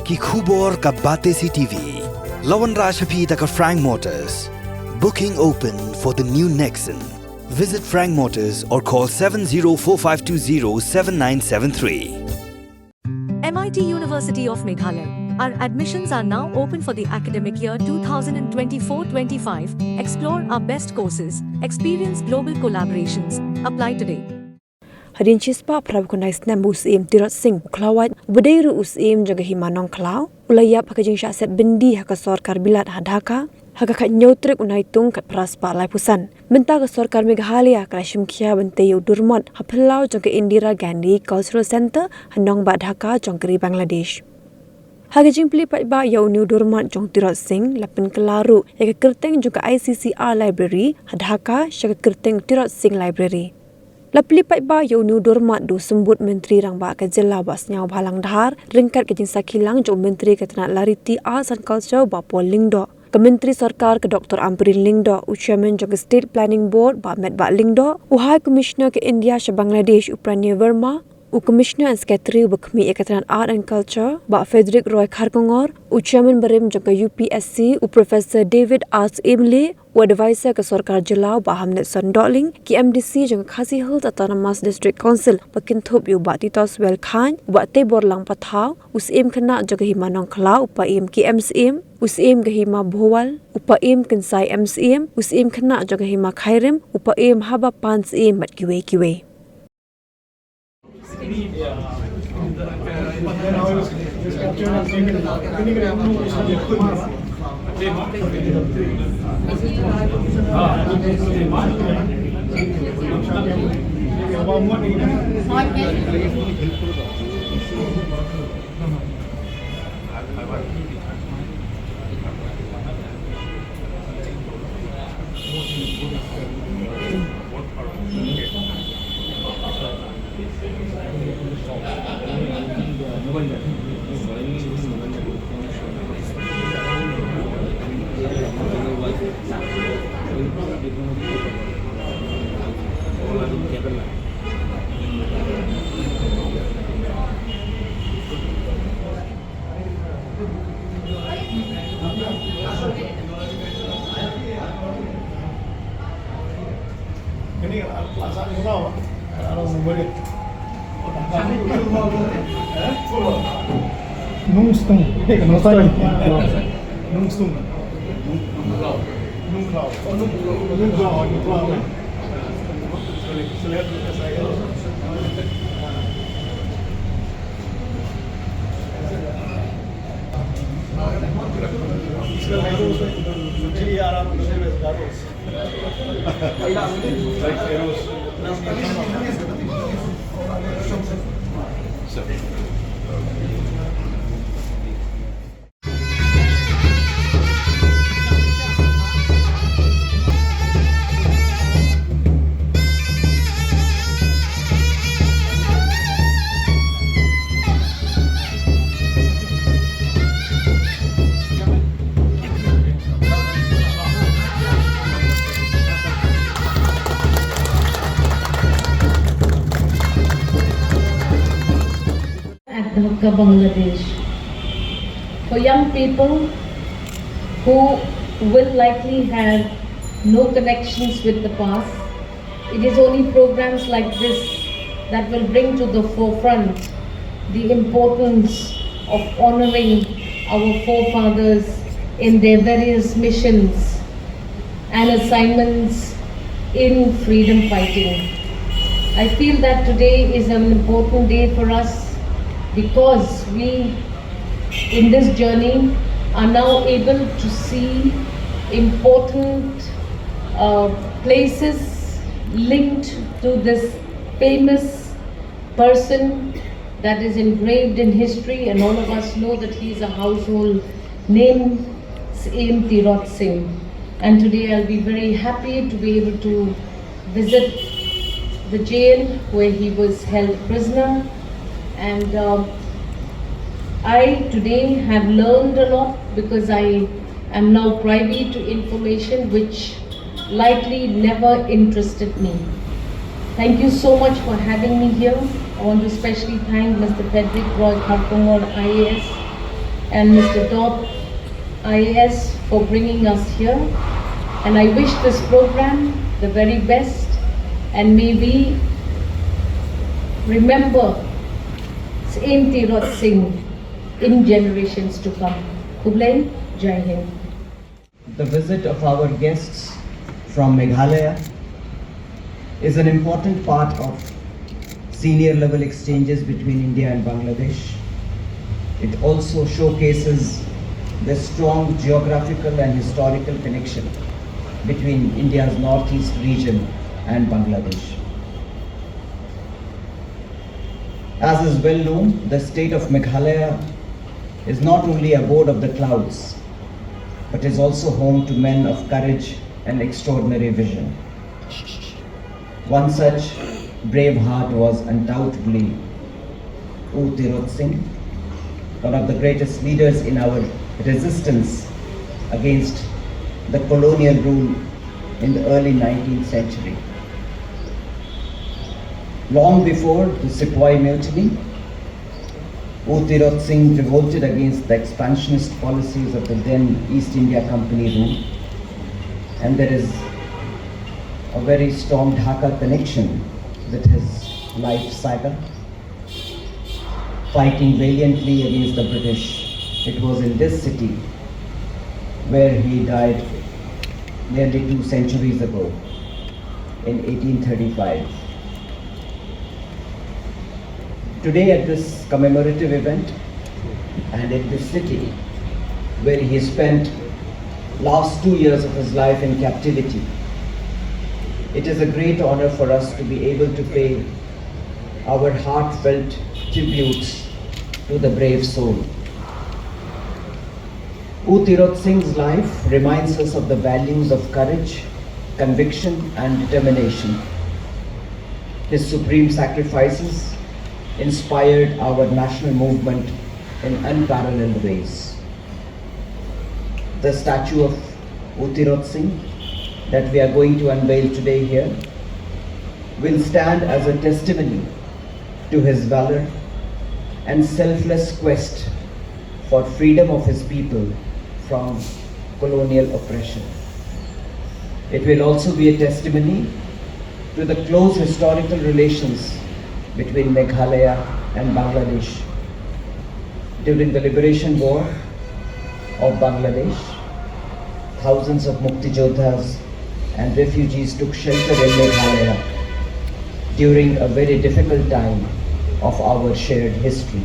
कि khubor ka bate si TV. Lawan Rashaphi taka Frank Motors. Booking open for the new Nexon. Visit Frank Motors or call 7045207973. MIT University of Meghalaya. Our admissions are now open for the academic year 2024-25. Explore our best courses, experience global collaborations. Apply today. Hadien chispa pravkunai Snem Ïeng Tirot Klawat Budairu Ïeng jaga himanong klaw ulaya pakajing syaset bendi haka sorkar bilat Dhaka haka kat nyotrik unaitung kat praspa lai pusan benta ka sorkar Meghalaya krashim kia bentayu Durmot hapelau jaga Indira Gandhi Cultural Center hanong ba Dhaka jongkeri Bangladesh. Hagajing pelipat ba yau New Durmot jong Tirot lapen kelaru yaka kerteng juga ICCR Library Dhaka syaka kerteng Tirot Library. Lapelipat ba yau New Durmot do sembut Menteri Rang Ba Kajela Basnyau Bhalang Dhar ringkat kejing sakilang jong Menteri Ketenak Lariti Arts and Culture ba Paul Lingdo. Kementeri Sarkar ke Dr. Amrin Lingdo, Chairman jong State Planning Board ba Ahmed Ba Lingdo, High Commissioner ke India ke Bangladesh Upranya Verma, Commissioner and Secretary Bakmi Ketenak Art and Culture ba Frederick Roy Kharkongor, Chairman Barim jong UPSC Professor David Arts Emily, Advisor ke Sarkar Jelau ba Hamnet Sondokling, ki MDC jong Khasi Hills Autonomous District Council Bakinthup yu ba Titos Well Khan, ba Tebor Lang Pathau, Usim kena jong Himanong Klau upa im ki MCM, Usim Gahima Bhowal, upa im Kinsai MCM, Usim kena jong Hima Khairim, upa im Haba Pans im mat kiwe. Ini asal pulau, kalau boleh. Nungstung, nungstung, nungstung, nungklau. Dhaka, Bangladesh. For young people who will likely have no connections with the past, it is only programs like this that will bring to the forefront the importance of honoring our forefathers in their various missions and assignments in freedom fighting. I feel that today is an important day for us because we, in this journey, are now able to see important places linked to this famous person that is engraved in history, and all of us know that he is a household name, Ïeng Tirot. And today I'll be very happy to be able to visit the jail where he was held prisoner. And I today have learned a lot because I am now privy to information which likely never interested me. Thank you so much for having me here. I want to especially thank Mr. Frederick Roy Kharkongor IAS and Mr. Top IAS for bringing us here. And I wish this program the very best, and may we remember Tirot Singh in generations to come. Kublai, Jai Hind. The visit of our guests from Meghalaya is an important part of senior level exchanges between India and Bangladesh. It also showcases the strong geographical and historical connection between India's northeast region and Bangladesh. As is well known, the state of Meghalaya is not only abode of the clouds, but is also home to men of courage and extraordinary vision. One such brave heart was undoubtedly Tirot Singh, one of the greatest leaders in our resistance against the colonial rule in the early 19th century. Long before the Sepoy Mutiny, Tirot Singh revolted against the expansionist policies of the then East India Company rule, and there is a very strong Dhaka connection with his life saga. Fighting valiantly against the British, it was in this city where he died nearly 2 centuries ago in 1835. Today at this commemorative event and in this city where he spent last 2 years of his life in captivity, it is a great honor for us to be able to pay our heartfelt tributes to the brave soul. Tirot Singh's life reminds us of the values of courage, conviction and determination. His supreme sacrifices inspired our national movement in unparalleled ways. The statue of Tirot Singh that we are going to unveil today here will stand as a testimony to his valor and selfless quest for freedom of his people from colonial oppression. It will also be a testimony to the close historical relations between Meghalaya and Bangladesh. During the liberation war of Bangladesh, thousands of Mukti Jodhas and refugees took shelter in Meghalaya during a very difficult time of our shared history.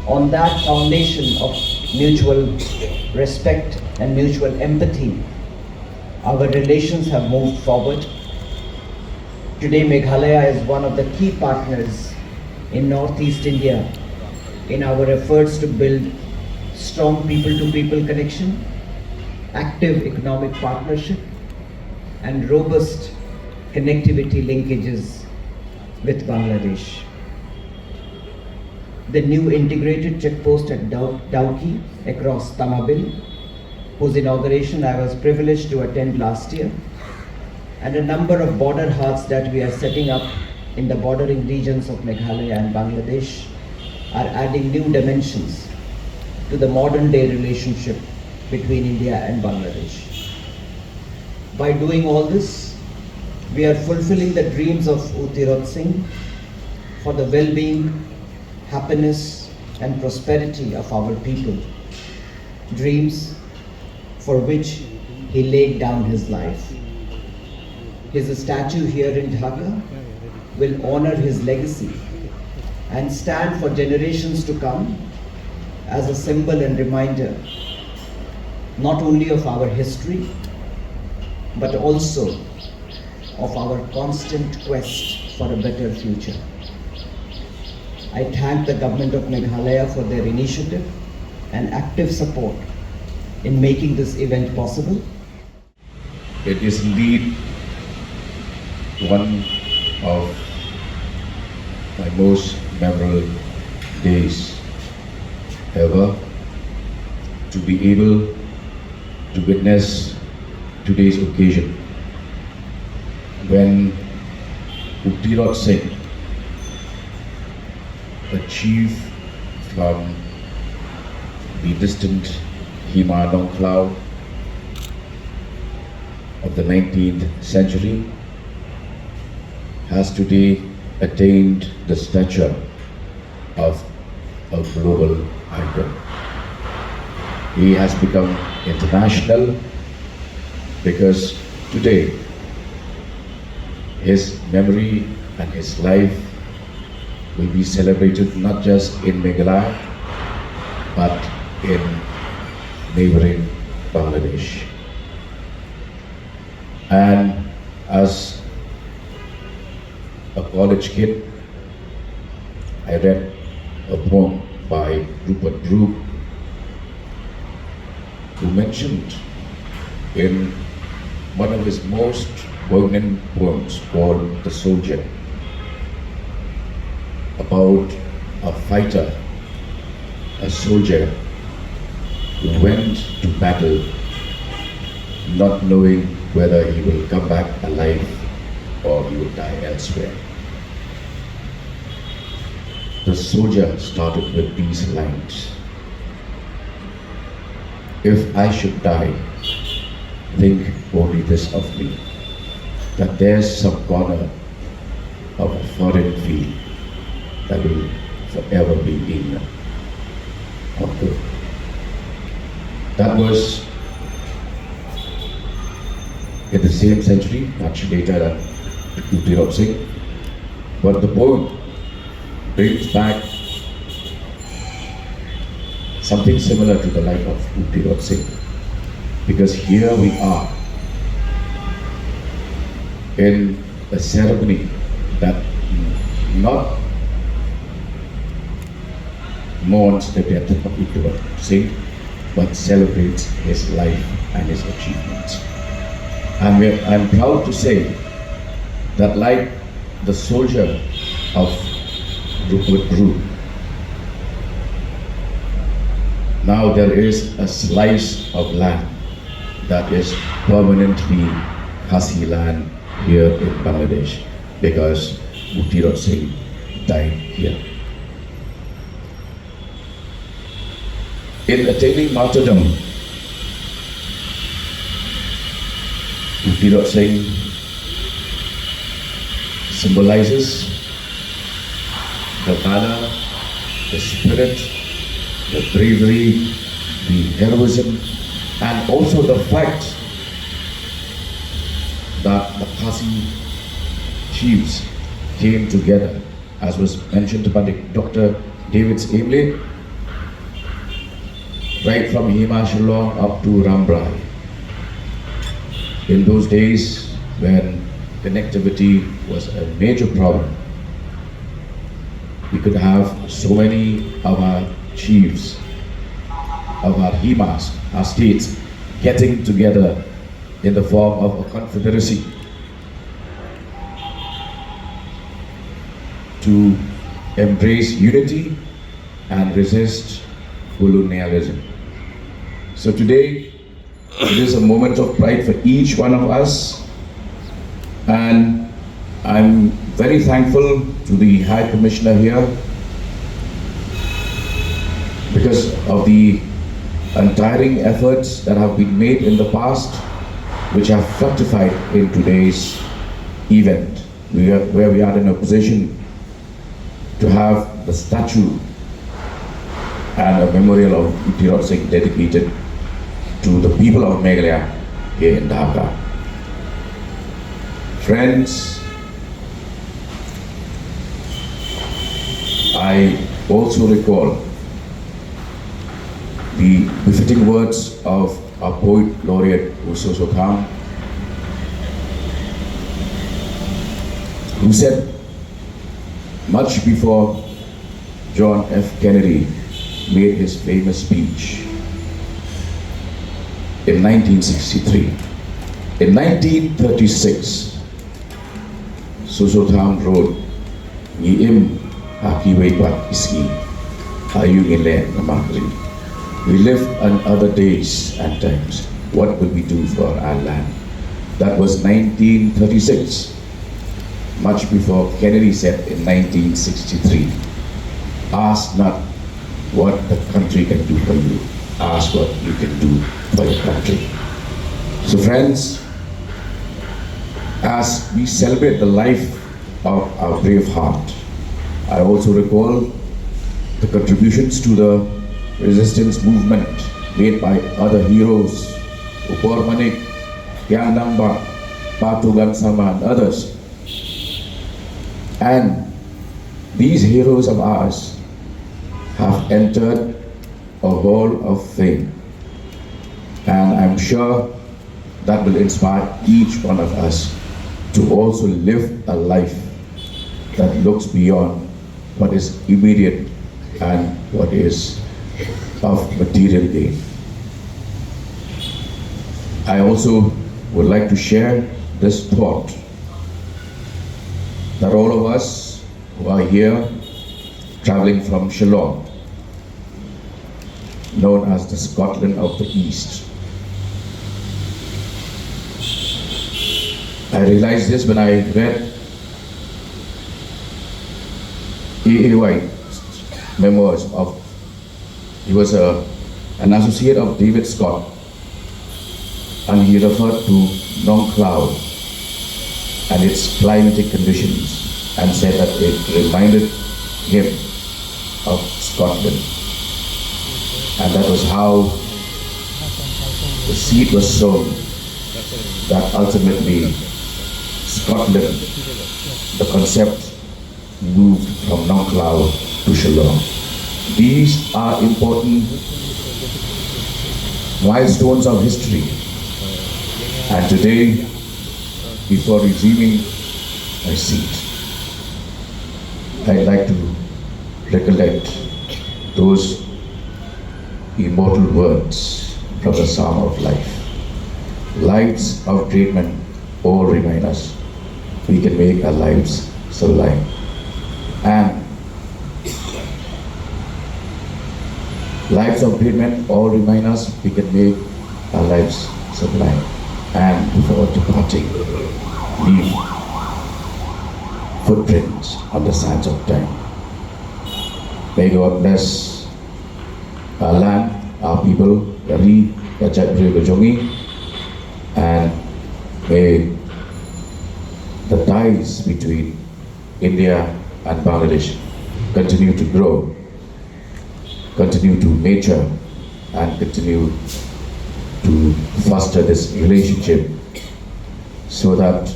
On that foundation of mutual respect and mutual empathy, our relations have moved forward. Today, Meghalaya is one of the key partners in Northeast India in our efforts to build strong people-to-people connection, active economic partnership, and robust connectivity linkages with Bangladesh. The new integrated checkpost at Dhaka across Tamabil, whose inauguration I was privileged to attend last year, and a number of border huts that we are setting up in the bordering regions of Meghalaya and Bangladesh are adding new dimensions to the modern day relationship between India and Bangladesh. By doing all this, we are fulfilling the dreams of Tirot Singh for the well-being, happiness and prosperity of our people, dreams for which he laid down his life. His statue here in Dhaka will honor his legacy and stand for generations to come as a symbol and reminder not only of our history, but also of our constant quest for a better future. I thank the government of Meghalaya for their initiative and active support in making this event possible. It is indeed one of my most memorable days ever to be able to witness today's occasion when Tirot Singh, a chief from the distant Himalaya cloud of the 19th century, has today attained the stature of a global icon. He has become international because today his memory and his life will be celebrated not just in Meghalaya but in neighboring Bangladesh. And as a college kid, I read a poem by Rupert Brooke, who mentioned in one of his most poignant poems called The Soldier, about a fighter, a soldier who went to battle not knowing whether he will come back alive or he will die elsewhere. The soldier started with these lines: "If I should die, think only this of me, that there's some corner of a foreign field that will forever be in Dhaka." That was in the same century, much later than Tirot Singh, but the poem brings back something similar to the life of Tirot Singh, because here we are in a ceremony that not mourns the death of Tirot Singh, but celebrates his life and his achievements. And I'm proud to say that, like the soldier of Rupert Brooke, now there is a slice of land that is permanently Khasi land here in Bangladesh, because Tirot Singh died here. In attaining martyrdom, Tirot Singh symbolizes the valor, the spirit, the bravery, the heroism, and also the fact that the Khasi chiefs came together, as was mentioned by Dr. David Aimley, right from Himachal up to Rambrai. In those days when connectivity was a major problem, we could have so many of our chiefs, of our Himas, our states, getting together in the form of a confederacy to embrace unity and resist colonialism. So today, it is a moment of pride for each one of us, and I'm very thankful to the High Commissioner here because of the untiring efforts that have been made in the past, which have fructified in today's event, where we are in a position to have the statue and a memorial of Tirot Singh dedicated to the people of Meghalaya here in Dhaka. Friends, I also recall the befitting words of our poet laureate Uso Khan, who said much before John F. Kennedy made his famous speech in 1963. In 1936, Susotham wrote, "Ïeng hakiwaypat iski, ayu ile namakri." We live on other days and times. What will we do for our land? That was 1936, much before Kennedy said in 1963, "Ask not what the country can do for you. Ask what you can do for your country. So friends, as we celebrate the life of our brave heart, I also recall the contributions to the resistance movement made by other heroes, Upor Manik, Ïeng Patugan Sama and others. And these heroes of ours have entered a hall of fame. And I'm sure that will inspire each one of us to also live a life that looks beyond what is immediate and what is of material gain. I also would like to share this thought that all of us who are here traveling from Shillong, known as the Scotland of the East. I realized this when I read A.A. White's memoirs of, he was an associate of David Scott, and he referred to Nong Cloud and its climatic conditions and said that it reminded him of Scotland. And that was how the seed was sown that ultimately Scotland, the concept, moved from Nong Cloud to Shillong. These are important milestones of history. And today, before resuming my seat, I'd like to recollect those immortal words from the Psalm of Life. Lives of great men all remind us we can make our lives sublime. And lives of great men all remind us we can make our lives sublime. And before departing, leave footprints on the sands of time. May God bless our land, our people, Yari, Yajatri, Bajongi, and may the ties between India and Bangladesh continue to grow, continue to mature, and continue to foster this relationship so that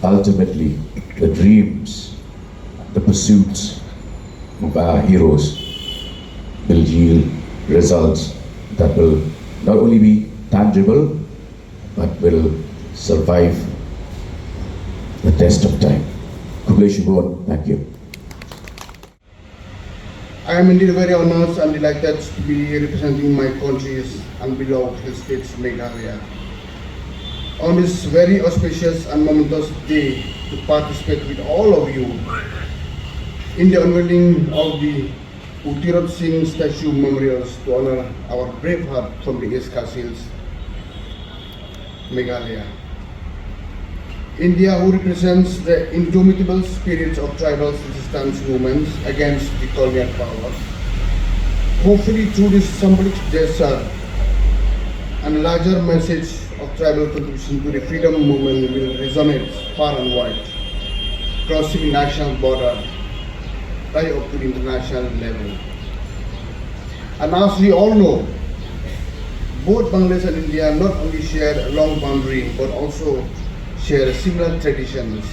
ultimately the dreams, the pursuits of our heroes will yield results that will not only be tangible but will survive the test of time. Thank you. I am indeed very honored and delighted to be representing my country's unbeloved hill state, Meghalaya, on this very auspicious and momentous day to participate with all of you in the unveiling of the Tirot statue memorials to honor our brave heart from the East Coast Hills, Meghalaya. India, who represents the indomitable spirits of tribal resistance movements against the colonial power, hopefully through this symbolic gesture and a larger message of tribal contribution to the freedom movement will resonate far and wide, crossing the national border, right up to the international level. And as we all know, both Bangladesh and India not only share a long boundary but also share similar traditions,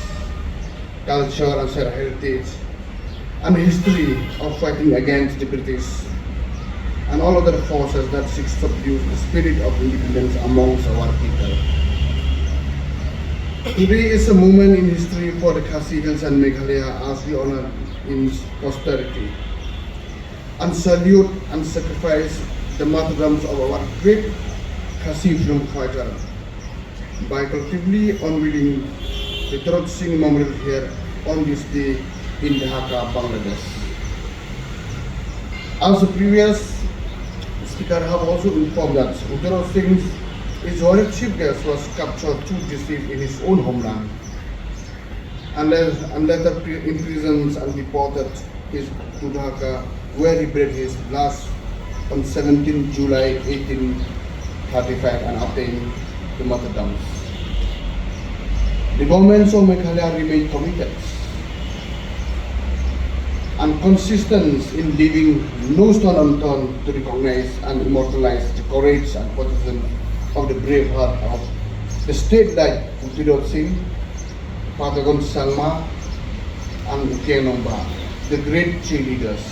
culture and shared heritage, and history of fighting against the British and all other forces that seek to subdue the spirit of independence amongst our people. Today is a moment in history for the Khasi Hills and Meghalaya as we honor its prosperity and salute and sacrifice the martyrdoms of our great Khasi freedom fighter by collectively unveiling the Tirot memorial here on this day in Dhaka, Bangladesh. As the previous speaker have also informed that Tirot Singh's royal chief guest was captured to deceive in his own homeland and later imprisoned and deported to Dhaka where he breathed his last on 17 July 1835 and attained the martyrdom. The governments of Meghalaya remain committed and consistent in leaving no stone unturned to recognize and immortalize the courage and patriotism of the brave heart of the state like Tirot, Patagon Salma, and Ïeng, the great cheerleaders.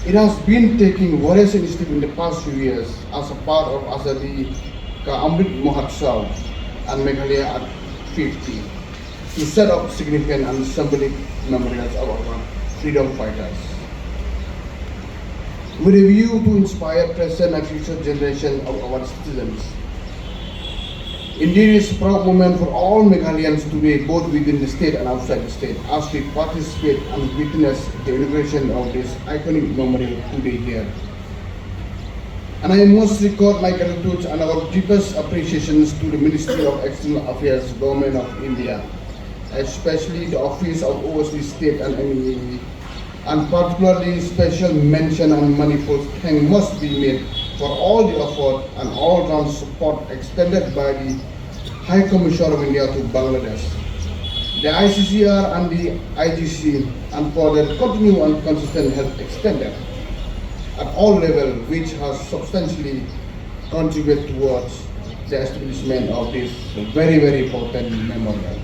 It has been taking various initiatives in the past few years as a part of Azadi Ka Amrit Mahotsav and Meghalaya at 50 to set up significant and symbolic memorials of our freedom fighters. With a view to inspire present and future generations of our citizens. Indeed, it's a proud moment for all Meghalayans today, both within the state and outside the state, as we participate and witness the inauguration of this iconic memorial today here. And I must record my gratitude and our deepest appreciations to the Ministry of External Affairs, Government of India, especially the Office of Overseas State and MEA, and particularly special mention and manifold thanks must be made for all the effort and all-round support extended by the High Commissioner of India to Bangladesh, the ICCR and the IGC, and for their continued and consistent help extended at all levels, which has substantially contributed towards the establishment of this very, very important memorial.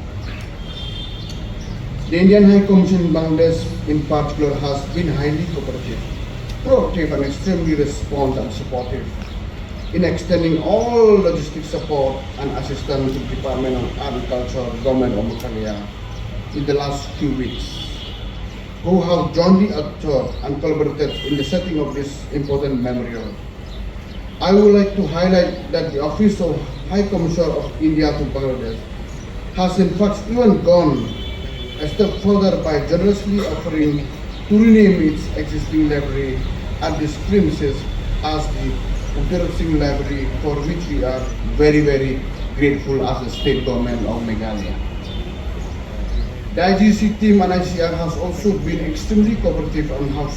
The Indian High Commission in Bangladesh in particular has been highly cooperative, proactive and extremely responsive and supportive in extending all logistic support and assistance to the Department of Agriculture, Government of Meghalaya in the last few weeks, who have jointly acted and collaborated in the setting of this important memorial. I would like to highlight that the Office of High Commissioner of India to Bangladesh has in fact even gone a step further by generously offering to rename its existing library at this premises as the Tirot Library, for which we are very, very grateful as the state government of Meghalaya. The IGC team and ICR has also been extremely cooperative and have